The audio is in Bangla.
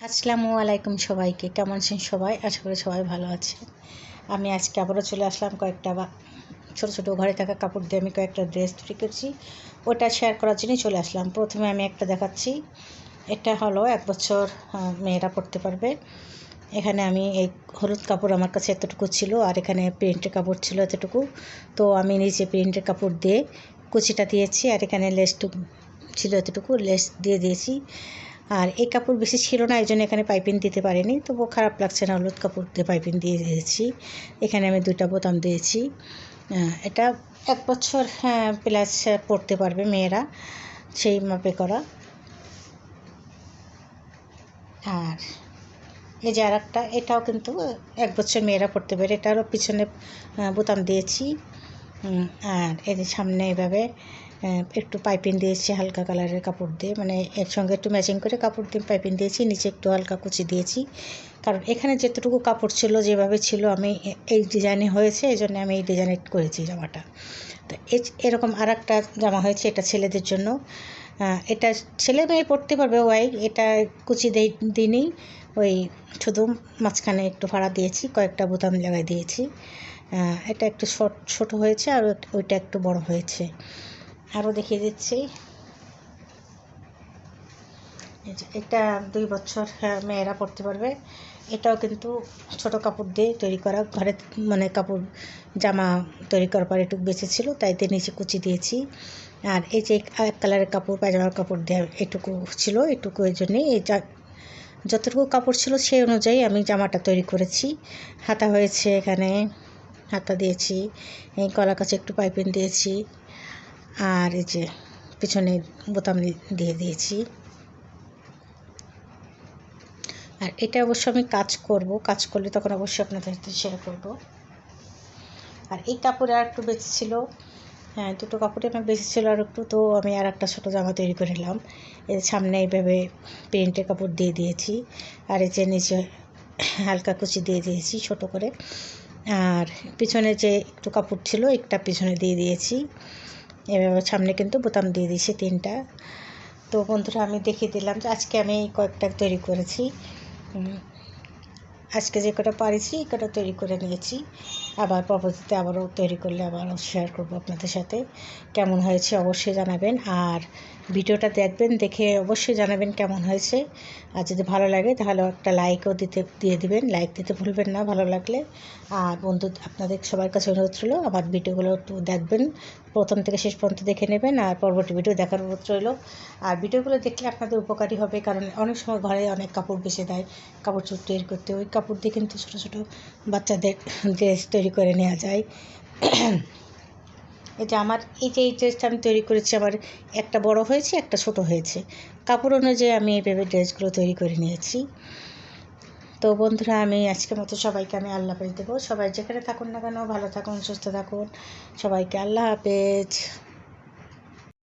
আসসালামু আলাইকুম সবাইকে। কেমন আছেন সবাই? আশা করি সবাই ভালো আছে। আমি আজকে আবারও চলে আসলাম কয়েকটা ছোটো ছোটো ঘরে থাকা কাপড় দিয়ে আমি কয়েকটা ড্রেস তৈরি করছি, ওটা শেয়ার করার জন্যই চলে আসলাম। প্রথমে আমি একটা দেখাচ্ছি। এটা হলো 1 বছর মেয়েরা পরতে পারবে। এখানে আমি এই হলুদ কাপড় আমার কাছে এতটুকু ছিল, আর এখানে প্রিন্টের কাপড় ছিল এতটুকু। তো আমি নিচে প্রিন্টের কাপড় দিয়ে কুচিটা দিয়েছি, আর এখানে লেসটুকু ছিল এতটুকু, লেস দিয়ে দিয়েছি। আর এই কাপড় বেশি ছিল না, এই জন্য এখানে পাইপিং দিতে পারিনি, তবুও খারাপ লাগছে না। হলুদ কাপড় দিয়ে পাইপিং দিয়ে দিয়েছি। এখানে আমি 2টা বোতাম দিয়েছি। এটা 1 বছর প্লাস পরতে পারবে মেয়েরা, সেই মাপে করা। আর এই যে আরেকটা, এটাও কিন্তু 1 বছর মেয়েরা পরতে পারে। এটারও পিছনে বোতাম দিয়েছি। আর এর সামনে এভাবে একটু পাইপিং দিয়েছি হালকা কালারের কাপড় দিয়ে, মানে এর সঙ্গে একটু ম্যাচিং করে কাপড় দিয়ে পাইপিং দিয়েছি। নিচে একটু হালকা কুচি দিয়েছি, কারণ এখানে যেতটুকু কাপড় ছিল, যেভাবে ছিল আমি এই ডিজাইনে হয়েছে, এই জন্য আমি এই ডিজাইনে করেছি জামাটা। তো এরকম আর একটা জামা হয়েছে, এটা ছেলেদের জন্য। এটা ছেলে মেয়ে পরতে পারবে এটা কুচি দিইনি, ওই শুধু মাঝখানে একটু ফাড়া দিয়েছি, কয়েকটা বোতাম লাগাই দিয়েছি। এটা একটু ছোট হয়েছে, আর ওইটা একটু বড় হয়েছে। আরও দেখিয়ে দিচ্ছি। এটা 2 বছর মেয়েরা পরতে পারবে। এটাও কিন্তু ছোট কাপড় দিয়ে তৈরি করা, ঘরে মানে কাপড় জামা তৈরি করার পর একটু বেঁচে ছিল, তাইতে নিচে কুচি দিয়েছি। আর এই যে এক কালারের কাপড়, পায়জামার কাপড় দিয়ে এটুকু ছিল, এটুকু এই জন্যে যতটুকু কাপড় ছিল সেই অনুযায়ী আমি জামাটা তৈরি করেছি। হাতা হয়েছে, এখানে হাতা দিয়েছি, এই গলার কাছে একটু পাইপিং দিয়েছি, আর এই যে পিছনে বোতাম দিয়ে দিয়েছি। আর এটা অবশ্য আমি কাজ করলে তখন অবশ্যই আপনাদের সাথে শেয়ার করব। আর এই কাপড়ে আর একটু বেঁচে ছিল, 2টো কাপড়ে আমার বেশি ছিল আর একটু, তো আমি আর একটা ছোটো জামা তৈরি করে নিলাম। এর সামনে এইভাবে প্রিন্টের কাপড় দিয়ে দিয়েছি, আর এই যে নিচে হালকা কুচি দিয়ে দিয়েছি ছোট করে। আর পিছনে যে একটু কাপড় ছিল, একটা পিছনে দিয়ে দিয়েছি। এভাবে সামনে কিন্তু বোতাম দিয়ে দিয়েছি 3টা। তো বন্ধুরা, আমি দেখিয়ে দিলাম যে আজকে আমি কয়েকটা তৈরি করেছি। আজকে যে কটা পারিছি এই কটা তৈরি করে নিয়েছি। আবার পরবর্তীতে আবারও তৈরি করলে আবারও শেয়ার করব আপনাদের সাথে। কেমন হয়েছে অবশ্যই জানাবেন, আর ভিডিওটা দেখবেন, দেখে অবশ্যই জানাবেন কেমন হয়েছে। আর যদি ভালো লাগে তাহলে একটা লাইকও দিয়ে দিবেন, লাইক দিতে ভুলবেন না ভালো লাগলে। আর বন্ধু, আপনাদের সবার কাছে অনুরোধ ছিল আমার ভিডিওগুলো একটু দেখবেন, প্রথম থেকে শেষ পর্যন্ত দেখে নেবেন, আর পরবর্তী ভিডিও দেখার অনুরোধ রইল। আর ভিডিওগুলো দেখলে আপনাদের উপকারী হবে, কারণ অনেক সময় ঘরে অনেক কাপড় বেঁচে দেয়, কাপড় চোপড় তৈরি করতে, ওই কাপড় দিয়ে কিন্তু ছোটো ছোটো বাচ্চাদের ড্রেস তৈরি করে নেওয়া যায়। এই যে এই ড্রেসটা আমি তৈরি করেছি, আমার একটা বড় হয়েছে, একটা ছোট হয়েছে। কাপড় অনুযায়ী আমি এইভাবে ড্রেসগুলো তৈরি করে নিয়েছি। তো বন্ধুরা, আমি আজকের মতো সবাইকে আমি আল্লাহ হাফেজ দেবো। সবাই যেখানে থাকুন না কেন ভালো থাকুন, সুস্থ থাকুন। সবাইকে আল্লাহ হাফেজ।